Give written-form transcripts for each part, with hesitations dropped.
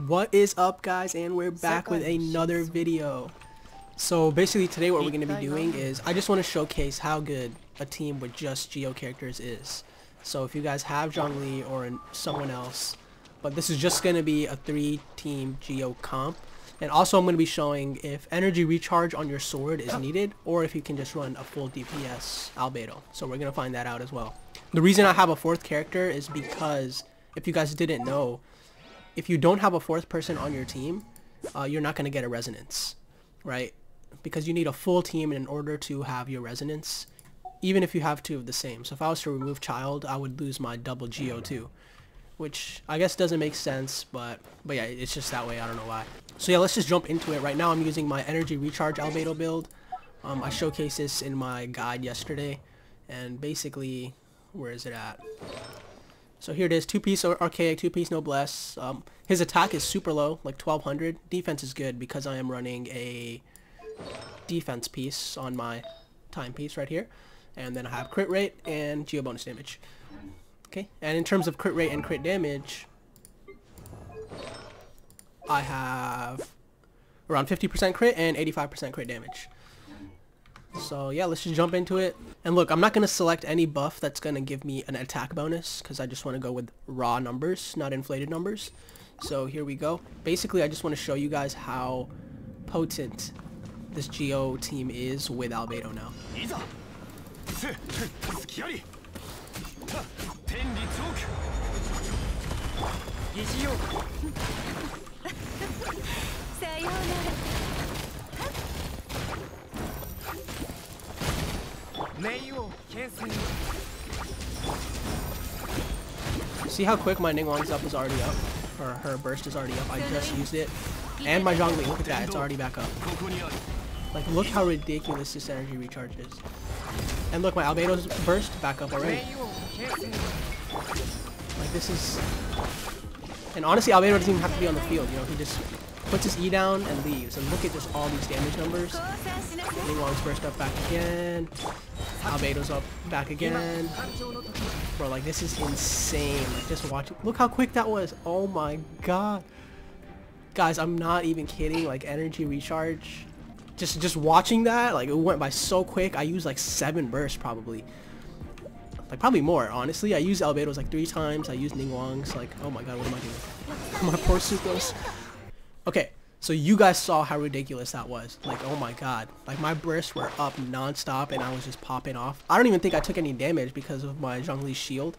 What is up, guys, and we're back with another video. So basically today what we're going to be doing is I just want to showcase how good a team with just GEO characters is. So if you guys have Zhongli or someone else, but this is just going to be a 3-team GEO comp. And also I'm going to be showing if energy recharge on your sword is needed or if you can just run a full DPS Albedo. So we're going to find that out as well. The reason I have a 4th character is because if you guys didn't know, if you don't have a 4th person on your team, you're not going to get a resonance, right? Because you need a full team in order to have your resonance, even if you have 2 of the same. So if I was to remove child, I would lose my double GEO too, which I guess doesn't make sense, but yeah, it's just that way. I don't know why. So yeah, let's just jump into it. Right now I'm using my energy recharge Albedo build. I showcased this in my guide yesterday, and basically, where is it at? So here it is, 2-piece archaic, 2-piece noblesse. His attack is super low, like 1200. Defense is good because I am running a defense piece on my timepiece right here. And then I have crit rate and GEO bonus damage. Okay, and in terms of crit rate and crit damage, I have around 50% crit and 85% crit damage. So yeah, let's just jump into it. And look, I'm not going to select any buff that's going to give me an attack bonus because I just want to go with raw numbers, not inflated numbers. So here we go. Basically, I just want to show you guys how potent this GEO team is with Albedo now. See how quick my Ninngguang's up is already up? Or her burst is already up. I just used it. And my Zhongli, look at that, it's already back up. Like, look how ridiculous this energy recharge is. And look, my Albedo's burst back up already. Like, this is... And honestly, Albedo doesn't even have to be on the field, you know, he just puts his E down and leaves. And look at just all these damage numbers. Ninngguang's burst up back again. Albedo's up back again. Bro, like, this is insane. Like, just watch it. Look how quick that was. Oh my god. Guys, I'm not even kidding. Like, energy recharge. Just watching that, like, it went by so quick. I used like 7 bursts probably. Like, probably more, honestly. I used Albedo's like 3 times. I used Ninngguang's. Like, oh my god, what am I doing? My poor Sucos. Okay, so you guys saw how ridiculous that was. Like, oh my god. Like, my bursts were up non-stop and I was just popping off. I don't even think I took any damage because of my Zhongli's shield.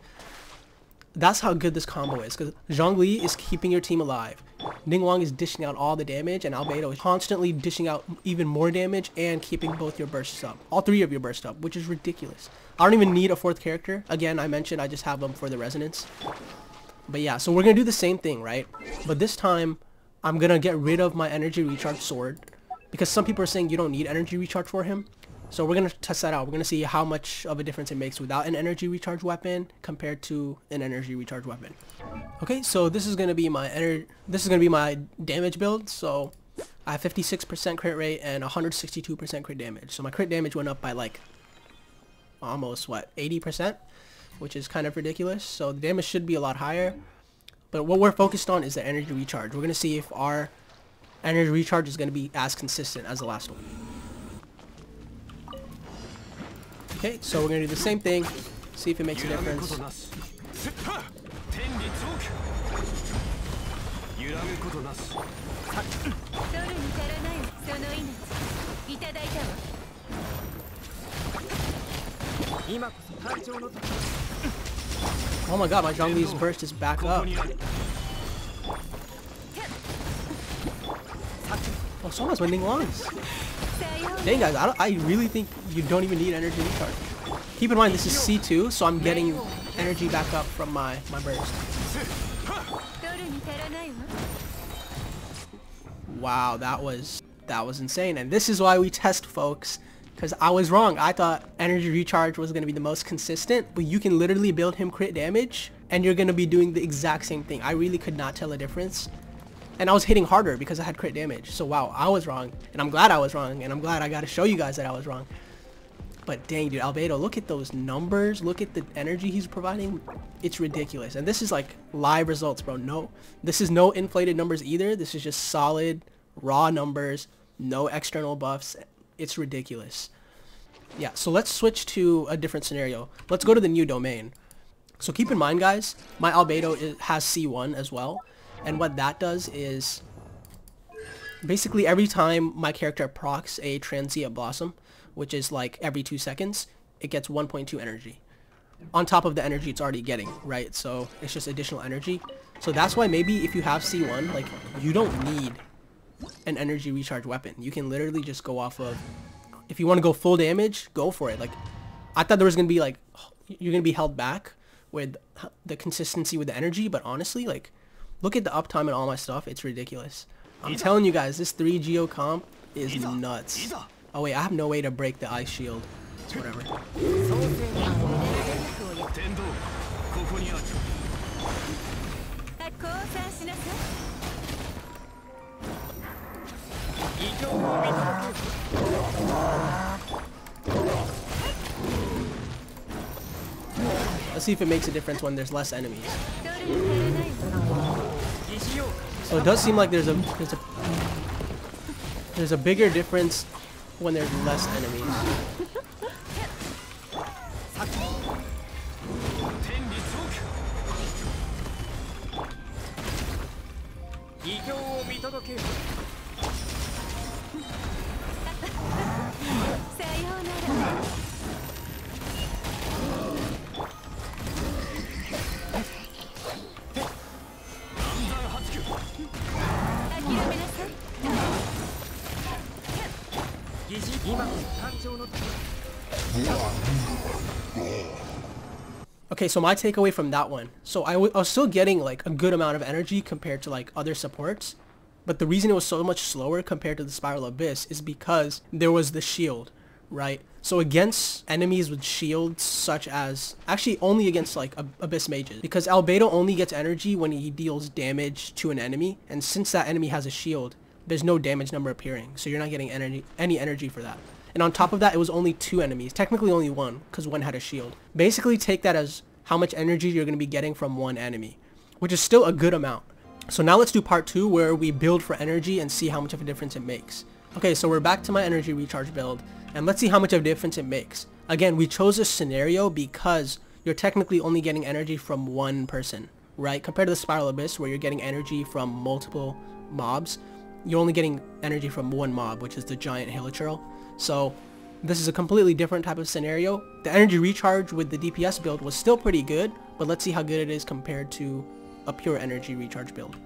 That's how good this combo is, because Zhongli is keeping your team alive. Ninngguang is dishing out all the damage, and Albedo is constantly dishing out even more damage and keeping both your bursts up. All 3 of your bursts up, which is ridiculous. I don't even need a 4th character. Again, I mentioned I just have them for the resonance. But yeah, so we're going to do the same thing, right? But this time, I'm going to get rid of my energy recharge sword, because some people are saying you don't need energy recharge for him. So we're going to test that out. We're going to see how much of a difference it makes without an energy recharge weapon compared to an energy recharge weapon. Okay, so this is going to be my damage build. So I have 56% crit rate and 162% crit damage. So my crit damage went up by like almost what, 80%, which is kind of ridiculous. So the damage should be a lot higher. But what we're focused on is the energy recharge. We're going to see if our energy recharge is going to be as consistent as the last one. Okay, so we're going to do the same thing, see if it makes a difference. Oh my god, my Zhongli's burst is back up. Oh, so was my Ninngguang's. Dang guys, I really think you don't even need energy recharge. Keep in mind this is C2, so I'm getting energy back up from my burst. Wow, that was insane. And this is why we test, folks, because I was wrong. I thought energy recharge was going to be the most consistent, but you can literally build him crit damage and you're going to be doing the exact same thing. I really could not tell a difference. And I was hitting harder because I had crit damage. So wow, I was wrong. And I'm glad I was wrong. And I'm glad I got to show you guys that I was wrong. But dang, dude, Albedo, look at those numbers. Look at the energy he's providing. It's ridiculous. And this is like live results, bro. No, this is no inflated numbers either. This is just solid, raw numbers. No external buffs. It's ridiculous. Yeah, so let's switch to a different scenario. Let's go to the new domain. So keep in mind, guys, my Albedo has C1 as well. And what that does is basically every time my character procs a transient blossom, which is like every 2 seconds, it gets 1.2 energy. On top of the energy it's already getting, right? So it's just additional energy. So that's why maybe if you have C1, like, you don't need an energy recharge weapon. You can literally just go off of, if you want to go full damage, go for it. Like, I thought there was going to be like, you're going to be held back with the consistency with the energy, but honestly, like, look at the uptime and all my stuff. It's ridiculous. I'm telling you guys, this 3 GEO comp is nuts. Oh wait, I have no way to break the ice shield. Whatever. Let's see if it makes a difference when there's less enemies. So it does seem like there's a bigger difference when there's less enemies. Okay, so my takeaway from that one. So I was still getting like a good amount of energy compared to like other supports. But the reason it was so much slower compared to the Spiral Abyss is because there was the shield, right? So against enemies with shields, such as, actually only against like Abyss mages, because Albedo only gets energy when he deals damage to an enemy, and since that enemy has a shield, there's no damage number appearing, so you're not getting any energy for that. And on top of that, it was only 2 enemies, technically only 1, because 1 had a shield. Basically take that as how much energy you're going to be getting from 1 enemy, which is still a good amount. So now let's do part 2, where we build for energy and see how much of a difference it makes. Okay, so we're back to my energy recharge build, and let's see how much of a difference it makes. Again, we chose this scenario because you're technically only getting energy from 1 person, right? Compared to the Spiral Abyss, where you're getting energy from multiple mobs, you're only getting energy from 1 mob, which is the giant Hilichurl. So this is a completely different type of scenario. The energy recharge with the DPS build was still pretty good, but let's see how good it is compared to a pure energy recharge build.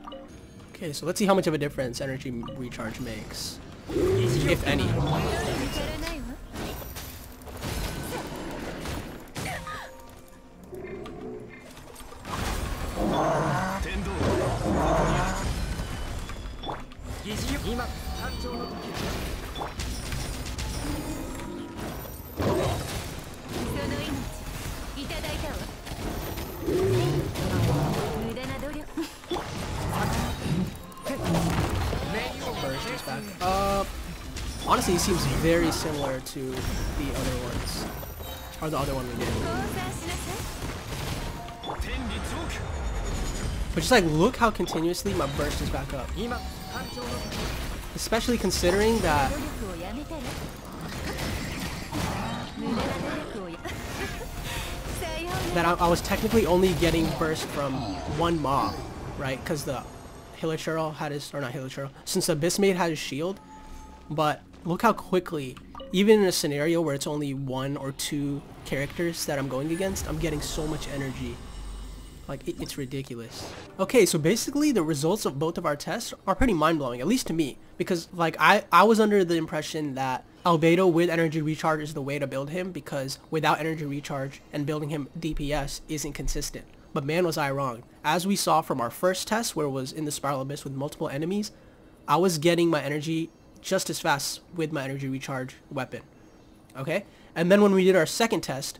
Okay, so let's see how much of a difference energy recharge makes, if any. Burst is back up. Honestly, it seems very similar to the other ones, or the other one we did. But just like, look how continuously my burst is back up. Especially considering that I was technically only getting burst from 1 mob, right? Because the Hilichurl had his, or not Hilichurl, since the Abyss Maid had his shield. But look how quickly, even in a scenario where it's only 1 or 2 characters that I'm going against, I'm getting so much energy. Like, it's ridiculous. Okay, so basically the results of both of our tests are pretty mind-blowing, at least to me. Because, like, I was under the impression that Albedo with energy recharge is the way to build him, because without energy recharge and building him DPS isn't consistent. But man, was I wrong. As we saw from our first test, where it was in the Spiral Abyss with multiple enemies, I was getting my energy just as fast with my energy recharge weapon. Okay? And then when we did our second test,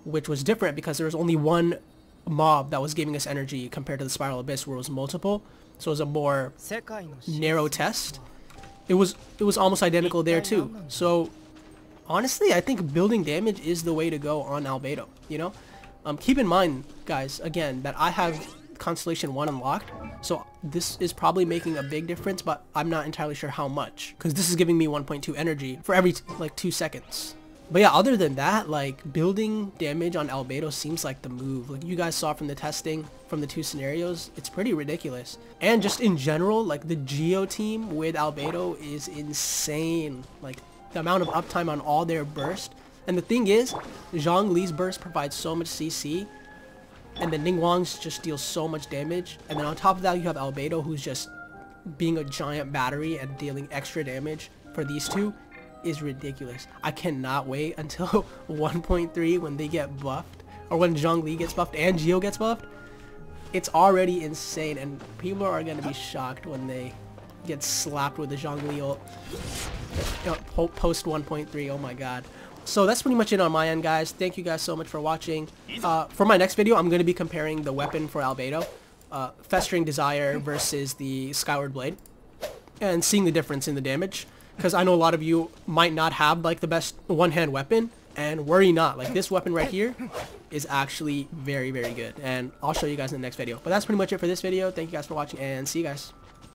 which was different because there was only 1 mob that was giving us energy compared to the Spiral Abyss, where it was multiple, so it was a more narrow test. It was almost identical there too. So honestly, I think building damage is the way to go on Albedo, you know? Keep in mind, guys, again, that I have Constellation 1 unlocked, so this is probably making a big difference, but I'm not entirely sure how much, because this is giving me 1.2 energy for every, like, 2 seconds. But yeah, other than that, like, building damage on Albedo seems like the move. Like you guys saw from the testing, from the 2 scenarios, it's pretty ridiculous. And just in general, like, the GEO team with Albedo is insane. Like, the amount of uptime on all their burst. And the thing is, Zhongli's burst provides so much CC, and the Ninngguang's just deals so much damage. And then on top of that, you have Albedo, who's just being a giant battery and dealing extra damage for these two. Is ridiculous. I cannot wait until 1.3 when they get buffed, or when Zhongli gets buffed and GEO gets buffed. It's already insane, and people are gonna be shocked when they get slapped with the Zhongli ult post 1.3. Oh my god. So that's pretty much it on my end, guys. Thank you guys so much for watching. For my next video, I'm gonna be comparing the weapon for Albedo, Festering Desire versus the Skyward Blade, and seeing the difference in the damage. Because I know a lot of you might not have like the best one-hand weapon, and worry not, like this weapon right here is actually very, very good, and I'll show you guys in the next video. But that's pretty much it for this video. Thank you guys for watching, and see you guys.